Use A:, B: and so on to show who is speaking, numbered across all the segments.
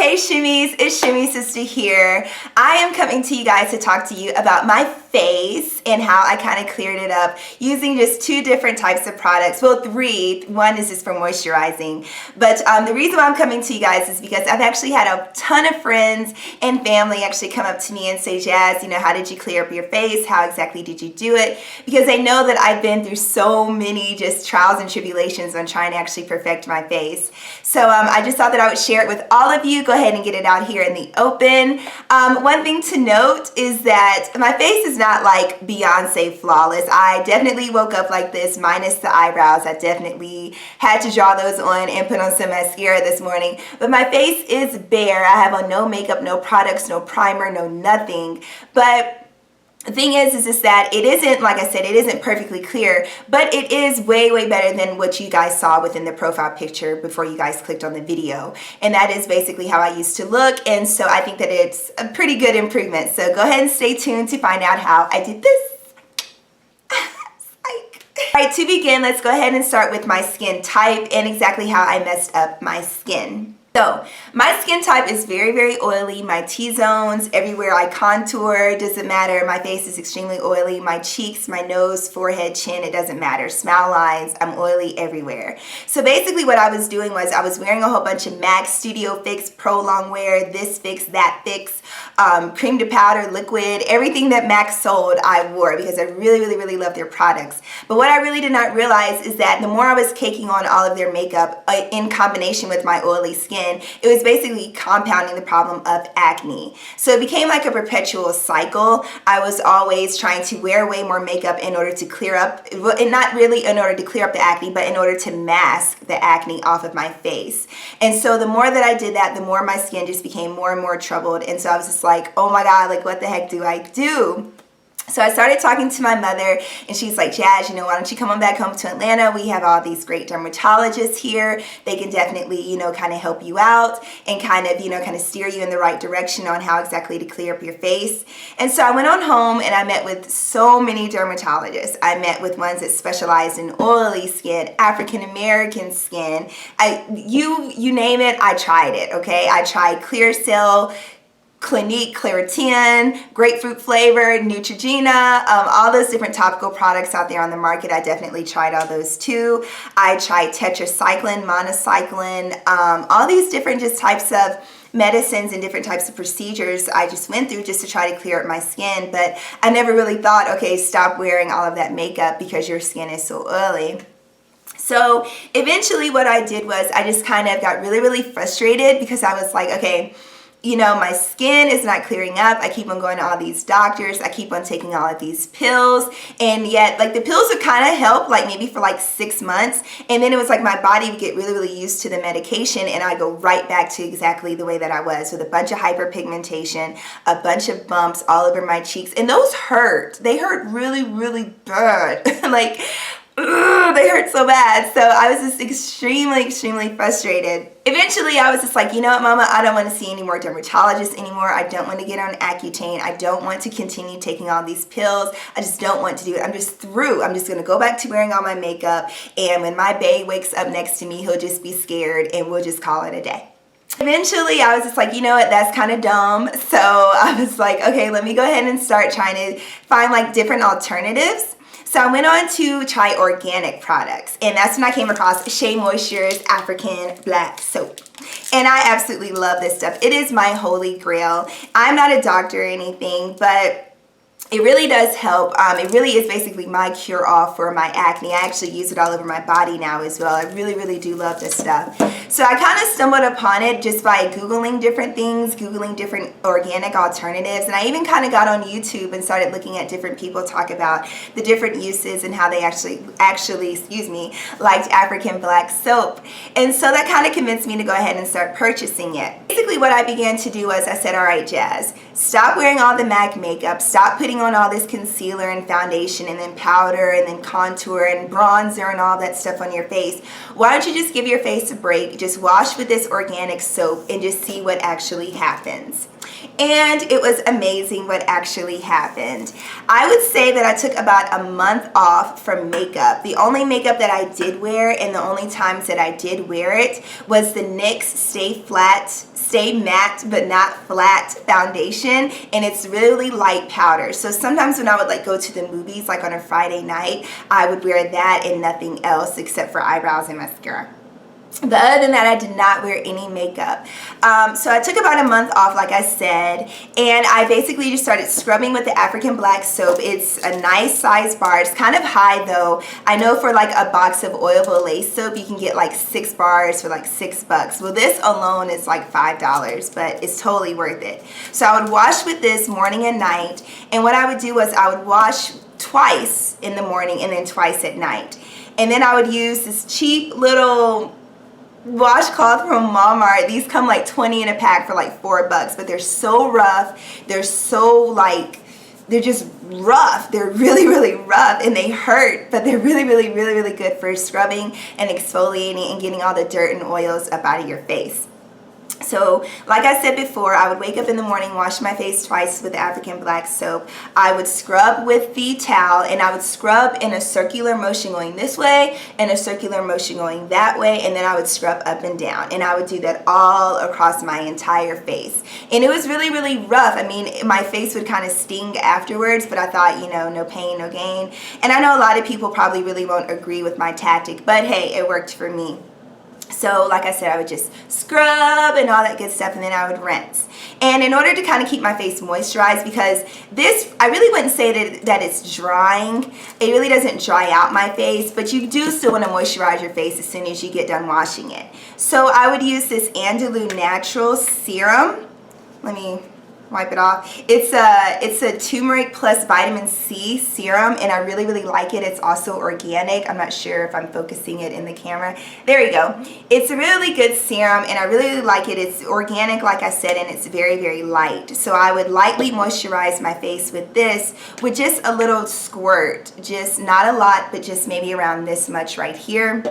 A: Hey Shimmies, it's Shimmy Sister here. I am coming to you guys to talk to you about my face and how I kind of cleared it up using just two different types of products. Well, three. One is just for moisturizing. But the reason why I'm coming to you guys is because I've actually had a ton of friends and family actually come up to me and say, Jazz, you know, how did you clear up your face? How exactly did you do it? Because they know that I've been through so many just trials and tribulations on trying to actually perfect my face. So I just thought that I would share it with all of you. Go ahead and get it out here in the open. One thing to note is that my face is not like Beyonce flawless. I definitely woke up like this minus the eyebrows. I definitely had to draw those on and put on some mascara this morning. But my face is bare. I have on no makeup, no products, no primer, no nothing. But the thing is that it isn't, like I said, it isn't perfectly clear, but it is way, way better than what you guys saw within the profile picture before you guys clicked on the video. And that is basically how I used to look. And so I think that it's a pretty good improvement. So go ahead and stay tuned to find out how I did this. All right, to begin, let's go ahead and start with my skin type and exactly how I messed up my skin. So my skin type is very, very oily. My T-zones, everywhere I contour, doesn't matter. My face is extremely oily. My cheeks, my nose, forehead, chin, it doesn't matter. Smile lines, I'm oily everywhere. So basically what I was doing was I was wearing a whole bunch of MAC Studio Fix, Pro Longwear, this fix, that fix, cream to powder, liquid, everything that MAC sold I wore because I really, really, really love their products. But what I really did not realize is that the more I was caking on all of their makeup in combination with my oily skin, it was basically compounding the problem of acne. So it became like a perpetual cycle. I was always trying to wear way more makeup in order to clear up, and not really in order to clear up the acne, but in order to mask the acne off of my face. And so the more that I did that, the more my skin just became more and more troubled. And so I was just like, oh my God, like what the heck do I do? So I started talking to my mother and she's like, Jazz, you know, why don't you come on back home to Atlanta? We have all these great dermatologists here. They can definitely, you know, kind of help you out and kind of, you know, kind of steer you in the right direction on how exactly to clear up your face. And so I went on home and I met with so many dermatologists. I met with ones that specialized in oily skin, African American skin. You name it, I tried it, okay? I tried Clear Cell, Clinique, Claritin, grapefruit flavor, Neutrogena, all those different topical products out there on the market. I definitely tried all those too. I tried tetracycline, monocycline, all these different just types of medicines and different types of procedures I just went through just to try to clear up my skin. But I never really thought, okay, stop wearing all of that makeup because your skin is so oily. So eventually what I did was I just kind of got really, really frustrated because I was like, okay, you know, my skin is not clearing up. I keep on going to all these doctors. I keep on taking all of these pills. And yet, like, the pills would kind of help, like, maybe for, like, 6 months. And then it was like my body would get really, really used to the medication. And I go right back to exactly the way that I was with a bunch of hyperpigmentation, a bunch of bumps all over my cheeks. And those hurt. They hurt really, really bad. Like, ugh, they hurt so bad. So I was just extremely, extremely frustrated. Eventually, I was just like, you know what, Mama, I don't want to see any more dermatologists anymore. I don't want to get on Accutane. I don't want to continue taking all these pills. I just don't want to do it. I'm just through. I'm just going to go back to wearing all my makeup. And when my bae wakes up next to me, he'll just be scared and we'll just call it a day. Eventually, I was just like, you know what, that's kind of dumb. So I was like, okay, let me go ahead and start trying to find like different alternatives. So I went on to try organic products, and that's when I came across Shea Moisture's African Black Soap. And I absolutely love this stuff. It is my holy grail. I'm not a doctor or anything, but it really does help. It really is basically my cure-all for my acne. I actually use it all over my body now as well. I really, really do love this stuff. So I kind of stumbled upon it just by Googling different things, Googling different organic alternatives. And I even kind of got on YouTube and started looking at different people talk about the different uses and how they actually, excuse me, liked African Black Soap. And so that kind of convinced me to go ahead and start purchasing it. Basically what I began to do was I said, all right, Jazz, stop wearing all the MAC makeup, stop putting putting on all this concealer and foundation and then powder and then contour and bronzer and all that stuff on your face, why don't you just give your face a break, just wash with this organic soap and just see what actually happens. And it was amazing what actually happened. I would say that I took about a month off from makeup. The only makeup that I did wear and the only times that I did wear it was the NYX Stay Matte but Not Flat foundation, and it's really light powder. So sometimes when I would like go to the movies, like on a Friday night, I would wear that and nothing else except for eyebrows and mascara. But other than that, I did not wear any makeup. So I took about a month off, like I said, and I basically just started scrubbing with the African black soap. It's a nice size bar. It's kind of high though. I know for like a box of oil lace soap, you can get like 6 bars for like $6. Well, this alone is like $5, but it's totally worth it. So I would wash with this morning and night, and what I would do was I would wash twice in the morning and then twice at night. And then I would use this cheap little washcloth from Walmart. These come like 20 in a pack for like $4, but they're so rough. They're so like, they're just rough. They're really, really rough and they hurt, but they're really, really, really, really good for scrubbing and exfoliating and getting all the dirt and oils up out of your face. So like I said before, I would wake up in the morning, wash my face twice with African black soap. I would scrub with the towel, and I would scrub in a circular motion going this way and a circular motion going that way, and then I would scrub up and down, and I would do that all across my entire face. And it was really, really rough. I mean, my face would kind of sting afterwards, but I thought, you know, no pain, no gain. And I know a lot of people probably really won't agree with my tactic, but hey, it worked for me. So like I said, I would just scrub and all that good stuff, and then I would rinse. And in order to kind of keep my face moisturized, because this, I really wouldn't say that it's drying. It really doesn't dry out my face, but you do still want to moisturize your face as soon as you get done washing it. So I would use this Andalou Natural Serum. Let me wipe it off. It's a turmeric plus vitamin C serum, and I really, really like it. It's also organic. I'm not sure if I'm focusing it in the camera. There you go. It's a really good serum, and I really, really like it. It's organic, like I said, and it's very, very light. So I would lightly moisturize my face with this with just a little squirt. Just not a lot, but just maybe around this much right here.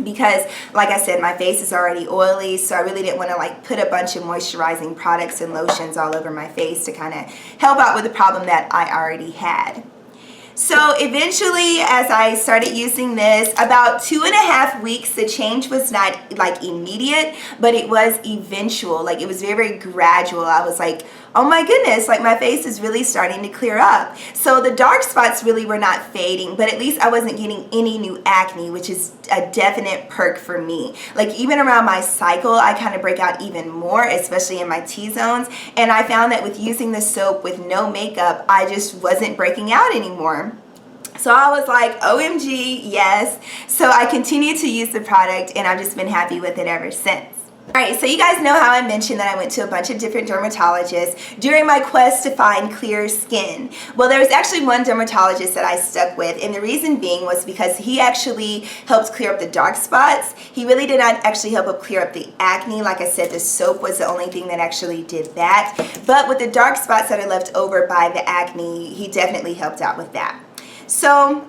A: Because like I said, my face is already oily, so I really didn't want to like put a bunch of moisturizing products and lotions all over my face to kind of help out with the problem that I already had. So eventually, as I started using this, about 2.5 weeks, the change was not like immediate, but it was eventual. Like it was very, very gradual. I was like, oh my goodness, like my face is really starting to clear up. So the dark spots really were not fading, but at least I wasn't getting any new acne, which is a definite perk for me. Like even around my cycle, I kind of break out even more, especially in my T-zones. And I found that with using the soap with no makeup, I just wasn't breaking out anymore. So I was like, OMG, yes. So I continued to use the product, and I've just been happy with it ever since. Alright, so you guys know how I mentioned that I went to a bunch of different dermatologists during my quest to find clear skin. Well, there was actually one dermatologist that I stuck with, and the reason being was because he actually helped clear up the dark spots. He really did not actually help clear up the acne. Like I said, the soap was the only thing that actually did that. But with the dark spots that are left over by the acne, he definitely helped out with that. So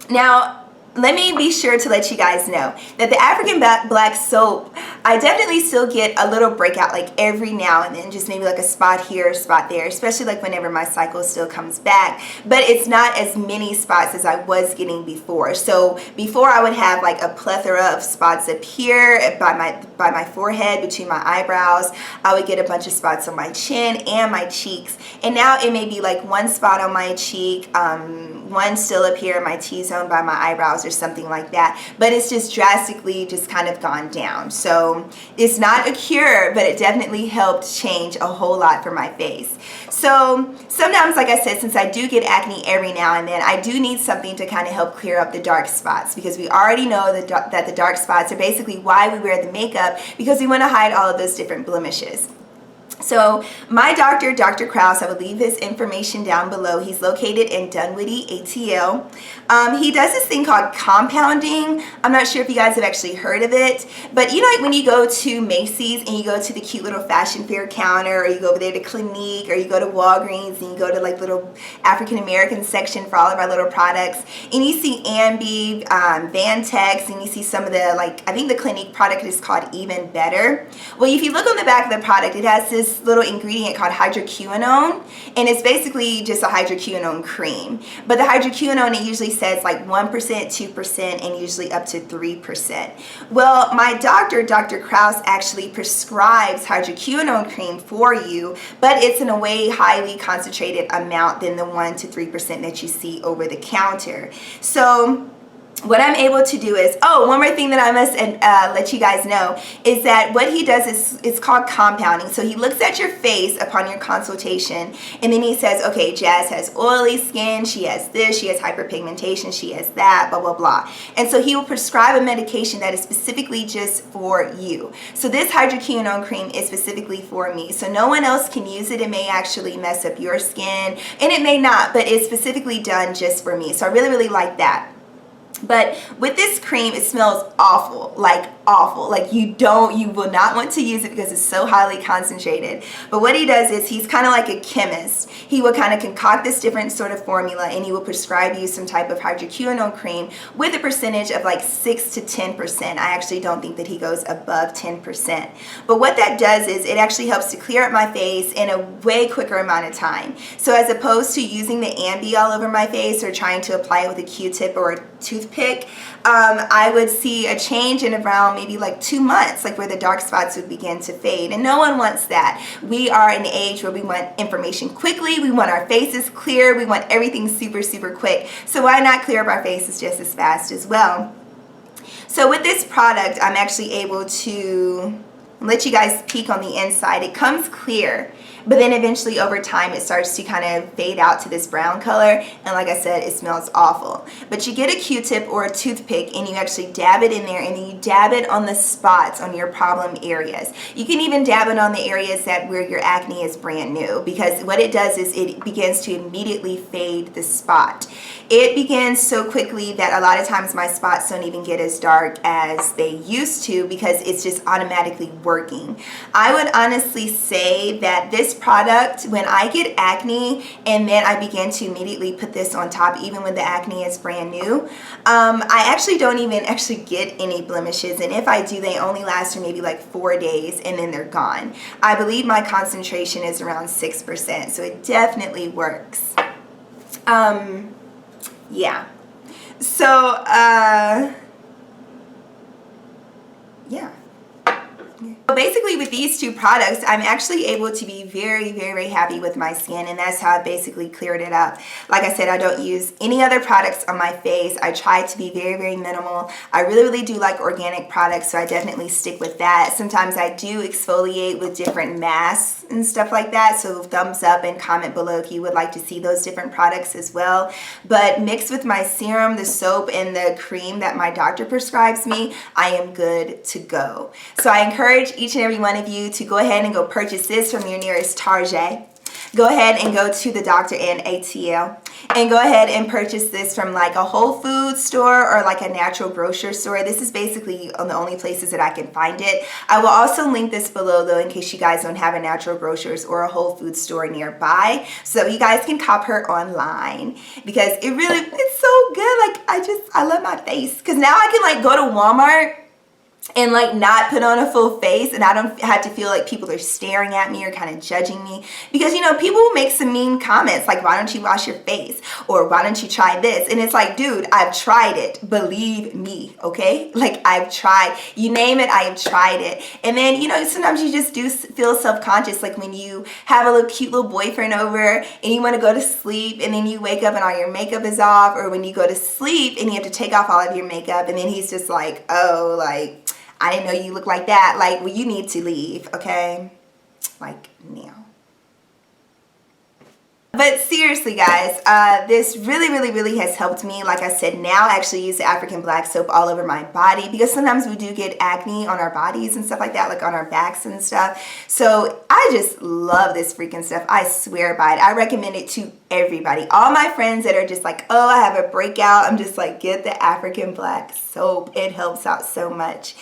A: now, let me be sure to let you guys know that the African black soap, I definitely still get a little breakout like every now and then, just maybe like a spot here, a spot there, especially like whenever my cycle still comes back, but it's not as many spots as I was getting before. So before I would have like a plethora of spots up here by my forehead, between my eyebrows. I would get a bunch of spots on my chin and my cheeks, and now it may be like one spot on my cheek, one still up here in my T-zone by my eyebrows or something like that, but it's just drastically just kind of gone down. So it's not a cure, but it definitely helped change a whole lot for my face. So sometimes, like I said, since I do get acne every now and then, I do need something to kind of help clear up the dark spots, because we already know that the dark spots are basically why we wear the makeup, because we want to hide all of those different blemishes. So my doctor, Dr. Krause, I will leave his information down below. He's located in Dunwoody, ATL. He does this thing called compounding. I'm not sure if you guys have actually heard of it, but you know, like when you go to Macy's and you go to the cute little fashion fair counter, or you go over there to Clinique, or you go to Walgreens and you go to like little African American section for all of our little products, and you see Ambi, Vantex, and you see some of the, like, I think the Clinique product is called Even Better. Well, if you look on the back of the product, it has this little ingredient called hydroquinone, and it's basically just a hydroquinone cream. But the hydroquinone, it usually says like 1%, 2%, and usually up to 3%. Well, my doctor, Dr. Krause, actually prescribes hydroquinone cream for you, but it's in a way highly concentrated amount than the 1 to 3% that you see over the counter. So what I'm able to do is, oh, one more thing that I must let you guys know is that what he does is, it's called compounding. So he looks at your face upon your consultation, and then he says, okay, Jazz has oily skin, she has this, she has hyperpigmentation, she has that, blah, blah, blah. And so he will prescribe a medication that is specifically just for you. So this hydroquinone cream is specifically for me. So no one else can use it. It may actually mess up your skin, and it may not, but it's specifically done just for me. So I really, really like that. But with this cream, it smells awful, like awful. Like you will not want to use it because it's so highly concentrated. But what he does is he's kind of like a chemist. He will kind of concoct this different sort of formula, and he will prescribe you some type of hydroquinone cream with a percentage of like 6 to 10%. I actually don't think that he goes above 10%. But what that does is it actually helps to clear up my face in a way quicker amount of time. So as opposed to using the Ambi all over my face or trying to apply it with a Q-tip or a toothpick, I would see a change in around maybe like 2 months, like where the dark spots would begin to fade. And no one wants that. We are in an age where we want information quickly, we want our faces clear, we want everything super, super quick. So why not clear up our faces just as fast as well? So with this product, I'm actually able to let you guys peek on the inside. It comes clear, but then eventually over time it starts to kind of fade out to this brown color, and like I said, it smells awful. But you get a Q-tip or a toothpick and you actually dab it in there, and then you dab it on the spots on your problem areas. You can even dab it on the areas where your acne is brand new, because what it does is it begins to immediately fade the spot. It begins so quickly that a lot of times my spots don't even get as dark as they used to, because it's just automatically working. I would honestly say that this product, when I get acne and then I begin to immediately put this on top, even when the acne is brand new, I actually don't even actually get any blemishes, and if I do, they only last for maybe like 4 days and then they're gone. I believe my concentration is around 6%, so it definitely works. Yeah. So, yeah. So basically with these two products, I'm actually able to be very, very happy with my skin, and that's how I basically cleared it up. Like I said, I don't use any other products on my face. I try to be very, very minimal. I really, really do like organic products, so I definitely stick with that. Sometimes I do exfoliate with different masks and stuff like that, so thumbs up and comment below if you would like to see those different products as well. But mixed with my serum, the soap, and the cream that my doctor prescribes me, I am good to go. So I encourage each and every one of you to go ahead and go purchase this from your nearest Target. Go ahead and go to the doctor in ATL and go ahead and purchase this from like a Whole Foods store or like a natural grocery store. This is basically the only places that I can find it. I will also link this below though, in case you guys don't have a natural grocers or a Whole Foods store nearby, so you guys can cop her online, because it's so good. Like I love my face, because now I can like go to Walmart and like not put on a full face, and I don't have to feel like people are staring at me or kind of judging me, because you know, people will make some mean comments like, why don't you wash your face, or why don't you try this? And it's like, dude, I've tried it, believe me, okay? Like I've tried, you name it, I have tried it. And then, you know, sometimes you just do feel self-conscious, like when you have a little cute little boyfriend over and you want to go to sleep, and then you wake up and all your makeup is off, or when you go to sleep and you have to take off all of your makeup, and then he's just like, oh, like, I didn't know you look like that. Like, well, you need to leave, okay? Like, now. But seriously guys, this really has helped me. Like I said, now I actually use the African black soap all over my body because sometimes we do get acne on our bodies and stuff like that, like on our backs and stuff. So I just love this freaking stuff. I swear by it. I recommend it to everybody. All my friends that are just like, oh, I have a breakout, I'm just like, get the African black soap. It helps out so much.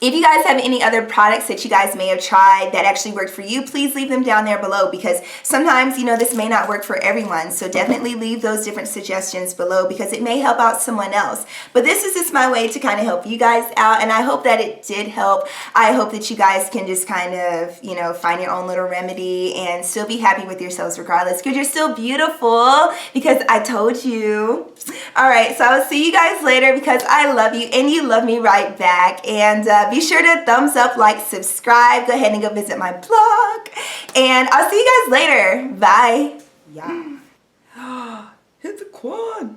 A: If you guys have any other products that you guys may have tried that actually worked for you, please leave them down there below because sometimes, you know, this may not work for everyone. So definitely leave those different suggestions below because it may help out someone else. But this is just my way to kind of help you guys out, and I hope that it did help. I hope that you guys can just kind of, you know, find your own little remedy and still be happy with yourselves regardless because you're still beautiful because I told you. All right, so I'll see you guys later because I love you and you love me right back. And be sure to thumbs up, like, subscribe. Go ahead and go visit my blog. And I'll see you guys later. Bye. Yeah. Hit the quad.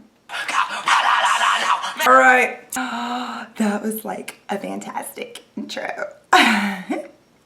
A: All right. That was like a fantastic intro.